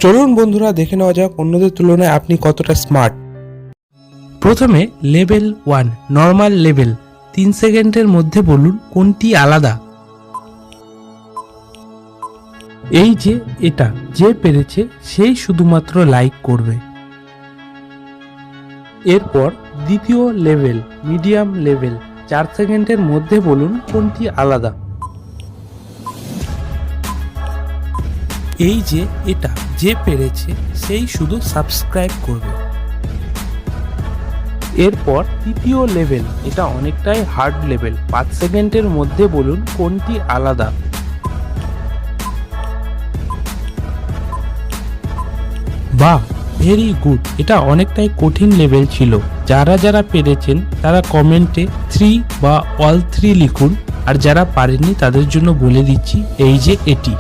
চলুন বন্ধুরা দেখে নেওয়া যাক অন্যদের তুলনায় আপনি কতটা স্মার্ট। প্রথমে লেভেল 1 নর্মাল লেভেল, 3 সেকেন্ডের মধ্যে বলুন কোনটি আলাদা। এই যে এটা যে পেরেছে সেই শুধুমাত্র লাইক করবে। এরপর দ্বিতীয় লেভেল মিডিয়াম লেভেল, 4 সেকেন্ডের মধ্যে বলুন কোনটি আলাদা। এই যে এটা যে পেরেছে সেই শুধু সাবস্ক্রাইব করবে। এরপর তৃতীয় লেভেল, এটা অনেকটাই হার্ড লেভেল, 5 সেকেন্ডের মধ্যে বলুন কোনটি আলাদা। বাহ, ভেরি গুড। এটা অনেকটাই কঠিন লেভেল ছিল। যারা যারা পেরেছেন তারা কমেন্টে 3 বা অল 3 লিখুন, আর যারা পারেননি তাদের জন্য বলে দিচ্ছি এই যে এটি।